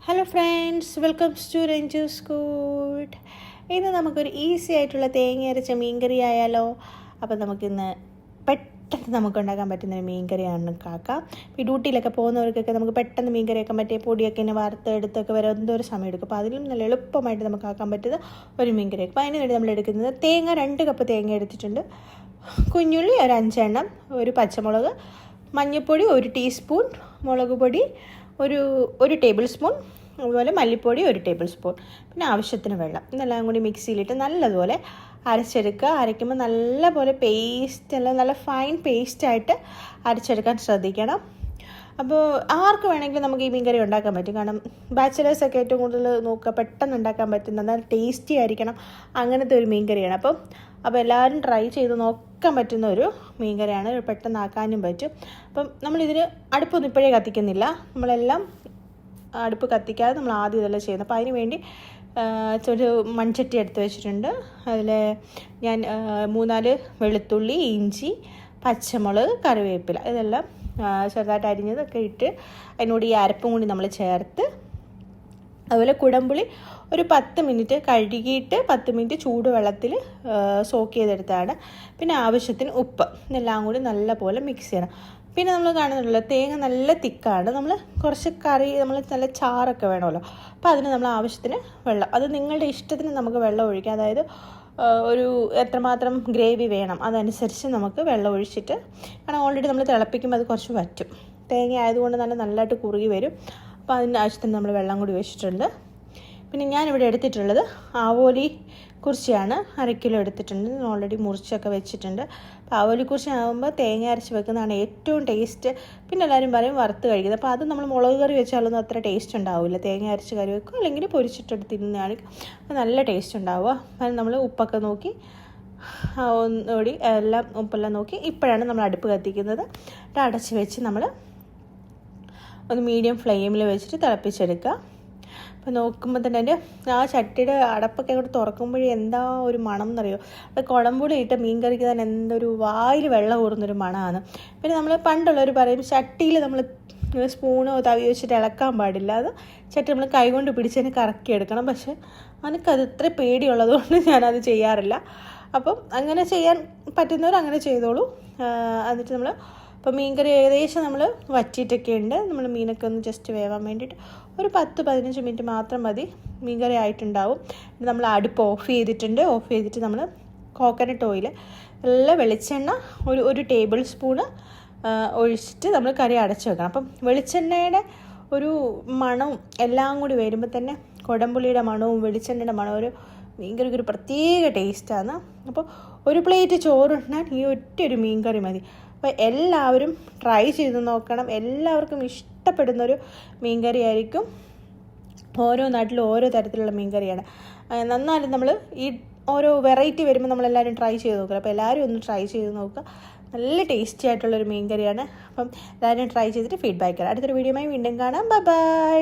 Hello friends, welcome to Ranju's food. ഇന്ന് നമുക്കൊരു easy ആയിട്ടുള്ള തേങ്ങ അരച്ച മീൻകറി ആയാലോ. അപ്പോൾ നമുക്കിന്ന് പെട്ടെന്ന് നമുക്കുണ്ടാക്കാൻ പറ്റുന്നൊരു മീൻകറിയാണ് കാക്കാം. ഈ ഡ്യൂട്ടിയിലൊക്കെ പോകുന്നവർക്കൊക്കെ നമുക്ക് പെട്ടെന്ന് മീൻകറിയൊക്കെ പറ്റിയ പൊടിയൊക്കെ ഇങ്ങനെ വറുത്തെടുത്തൊക്കെ വരെ എന്തോരം സമയം എടുക്കും. അപ്പോൾ അതിലും നല്ല എളുപ്പമായിട്ട് നമുക്ക് ആക്കാൻ പറ്റുന്ന ഒരു മീൻകറി. അപ്പോൾ അതിന് വേണ്ടി നമ്മൾ എടുക്കുന്നത് തേങ്ങ 2 കപ്പ് തേങ്ങ എടുത്തിട്ടുണ്ട്, കുഞ്ഞുള്ളി ഒരു 5 എണ്ണം, ഒരു പച്ചമുളക്, മഞ്ഞൾപ്പൊടി 1 ടീസ്പൂൺ, മുളക് പൊടി ഒരു ടേബിൾ സ്പൂൺ, അതുപോലെ മല്ലിപ്പൊടി 1 ടേബിൾ സ്പൂൺ, പിന്നെ ആവശ്യത്തിന് വെള്ളം. ഇതെല്ലാം കൂടി മിക്സിയിലിട്ട് നല്ലതുപോലെ അരച്ചെടുക്കുക. അരയ്ക്കുമ്പോൾ നല്ലപോലെ നല്ല ഫൈൻ പേസ്റ്റായിട്ട് അരച്ചെടുക്കാൻ ശ്രദ്ധിക്കണം. അപ്പോൾ ആർക്ക് വേണമെങ്കിലും നമുക്ക് ഈ മീൻകറി ഉണ്ടാക്കാൻ പറ്റും. കാരണം ബാച്ചിലേഴ്സൊക്കെ ഏറ്റവും കൂടുതൽ നോക്കുക പെട്ടെന്ന് ഉണ്ടാക്കാൻ പറ്റുന്ന നല്ല ടേസ്റ്റി ആയിരിക്കണം അങ്ങനത്തെ ഒരു മീൻകറിയാണ്. അപ്പോൾ എല്ലാവരും ട്രൈ ചെയ്ത് നോക്കാൻ പറ്റുന്ന ഒരു മീൻകറിയാണ്, പെട്ടെന്ന് ആക്കാനും പറ്റും. അപ്പം നമ്മളിതിന് അടുപ്പൊന്നും ഇപ്പോഴേ കത്തിക്കുന്നില്ല, നമ്മളെല്ലാം അടുപ്പ് കത്തിക്കാതെ നമ്മൾ ആദ്യം ഇതെല്ലാം ചെയ്യുന്നത്. അപ്പോൾ അതിന് വേണ്ടി ഒരു മൺചട്ടി എടുത്ത് വെച്ചിട്ടുണ്ട്. അതിൽ ഞാൻ 3-4 വെളുത്തുള്ളി, ഇഞ്ചി, പച്ചമുളക്, കറിവേപ്പില ഇതെല്ലാം ചെറുതായിട്ട് അരിഞ്ഞതൊക്കെ ഇട്ട് അതിനോട് ഈ അരപ്പും കൂടി നമ്മൾ ചേർത്ത്, അതുപോലെ കുടംപുളി ഒരു 10 മിനിറ്റ് കഴുകിയിട്ട് 10 മിനിറ്റ് ചൂടുവെള്ളത്തിൽ സോക്ക് ചെയ്തെടുത്താണ്. പിന്നെ ആവശ്യത്തിന് ഉപ്പ്, ഇതെല്ലാം കൂടി നല്ലപോലെ മിക്സ് ചെയ്യണം. പിന്നെ നമ്മൾ കാണുന്നുണ്ടല്ലോ തേങ്ങ നല്ല തിക്കാണ്, നമ്മൾ കുറച്ച് കറി നമ്മൾ നല്ല ചാറൊക്കെ വേണമല്ലോ. അപ്പോൾ അതിന് നമ്മൾ ആവശ്യത്തിന് വെള്ളം, അത് നിങ്ങളുടെ ഇഷ്ടത്തിന് നമുക്ക് വെള്ളം ഒഴിക്കാം. അതായത് ഒരു എത്രമാത്രം ഗ്രേവി വേണം അതനുസരിച്ച് നമുക്ക് വെള്ളം ഒഴിച്ചിട്ട്, കാരണം ഓൾറെഡി നമ്മൾ തിളപ്പിക്കുമ്പോൾ അത് കുറച്ച് വറ്റും, തേങ്ങ ആയതുകൊണ്ട് നല്ലതായിട്ട് കുറുകി വരും. അപ്പോൾ അതിൻ്റെ ആവശ്യത്തിന് നമ്മൾ വെള്ളം കൂടി വെച്ചിട്ടുണ്ട്. പിന്നെ ഞാനിവിടെ എടുത്തിട്ടുള്ളത് ആവോലി കുറിച്ചിയാണ്, 1/2 കിലോ എടുത്തിട്ടുണ്ട്, ഓൾറെഡി മുറിച്ചൊക്കെ വെച്ചിട്ടുണ്ട്. അപ്പോൾ ആവോലി കുറിച്ച് ആകുമ്പോൾ തേങ്ങ അരച്ച് വെക്കുന്നതാണ് ഏറ്റവും ടേസ്റ്റ്. പിന്നെ എല്ലാവരും പറയും വറുത്ത് കഴിക്കുന്നത്, അപ്പോൾ അത് നമ്മൾ മുളക് കറി വെച്ചാലൊന്നും അത്ര ടേസ്റ്റ് ഉണ്ടാവില്ല. തേങ്ങ അരച്ച് കറി വെക്കും, അല്ലെങ്കിൽ പൊരിച്ചിട്ടെടുത്ത് തിന്നുന്നതാണ് അപ്പോൾ നല്ല ടേസ്റ്റ് ഉണ്ടാവുക. അത് നമ്മൾ ഉപ്പൊക്കെ നോക്കി ഒന്നുകൂടി ഉപ്പെല്ലാം നോക്കി ഇപ്പോഴാണ് നമ്മൾ അടുപ്പ് കത്തിക്കുന്നത്. അടച്ച് വെച്ച് നമ്മൾ ഒന്ന് മീഡിയം ഫ്ലെയിമിൽ വെച്ചിട്ട് തിളപ്പിച്ചെടുക്കുക. അപ്പോൾ നോക്കുമ്പോൾ തന്നെ എൻ്റെ ആ ചട്ടിയുടെ അടപ്പൊക്കെ അങ്ങോട്ട് തുറക്കുമ്പോഴേ എന്താ ഒരു മണം എന്നറിയോ. അത് കുടംപുളി ഇട്ട് മീൻ കറിക്ക് തന്നെ എന്തൊരു വായിൽ വെള്ളം ഊറുന്നൊരു മണമാണ്. പിന്നെ നമ്മൾ പണ്ടുള്ളവർ പറയും ചട്ടിയിൽ നമ്മൾ സ്പൂണോ തവി വെച്ചിട്ട് ഇളക്കാൻ പാടില്ല, അത് ചട്ടി നമ്മൾ കൈകൊണ്ട് പിടിച്ചതിന് കറക്കിയെടുക്കണം. പക്ഷേ എനിക്കത് ഇത്ര പേടിയുള്ളതുകൊണ്ട് ഞാനത് ചെയ്യാറില്ല. അപ്പം അങ്ങനെ ചെയ്യാൻ പറ്റുന്നവർ അങ്ങനെ ചെയ്തോളൂ. എന്നിട്ട് നമ്മൾ അപ്പോൾ മീൻകറി ഏകദേശം നമ്മൾ വറ്റിയിട്ടൊക്കെ ഉണ്ട്. നമ്മൾ മീനൊക്കെ ഒന്ന് ജസ്റ്റ് വേവാൻ വേണ്ടിയിട്ട് ഒരു 10-15 മിനിറ്റ് മാത്രം മതി, മീൻകറി ആയിട്ടുണ്ടാവും. നമ്മൾ അടുപ്പ് ഓഫ് ചെയ്തിട്ട് നമ്മൾ കോക്കനട്ട് ഓയിൽ നല്ല വെളിച്ചെണ്ണ ഒരു ടേബിൾ സ്പൂണ് ഒഴിച്ചിട്ട് നമ്മൾ കറി അടച്ച് വെക്കണം. അപ്പം വെളിച്ചെണ്ണയുടെ ഒരു മണവും എല്ലാം കൂടി വരുമ്പോൾ തന്നെ കുടംപുളിയുടെ മണവും വെളിച്ചെണ്ണയുടെ മണവും ഒരു മീൻകറിക്ക് ഒരു പ്രത്യേക ടേസ്റ്റാണ്. അപ്പോൾ ഒരു പ്ലേറ്റ് ചോറുണ്ടാൻ ഈ ഒറ്റൊരു മീൻകറി മതി. അപ്പോൾ എല്ലാവരും ട്രൈ ചെയ്ത് നോക്കണം, എല്ലാവർക്കും ഇഷ്ടപ്പെടുന്നൊരു മീൻകറി ആയിരിക്കും. ഓരോ നാട്ടിലും ഓരോ തരത്തിലുള്ള മീൻകറിയാണ്. നന്നാലും നമ്മൾ ഈ ഓരോ വെറൈറ്റി വരുമ്പോൾ നമ്മളെല്ലാവരും ട്രൈ ചെയ്ത് നോക്കുക. അപ്പോൾ എല്ലാവരും ഒന്ന് ട്രൈ ചെയ്ത് നോക്കുക, നല്ല ടേസ്റ്റി ആയിട്ടുള്ളൊരു മീൻകറിയാണ്. അപ്പം എല്ലാവരും ട്രൈ ചെയ്തിട്ട് ഫീഡ്ബാക്ക് തരാം. അടുത്തൊരു വീഡിയോയുമായി വീണ്ടും കാണാം. ബൈ.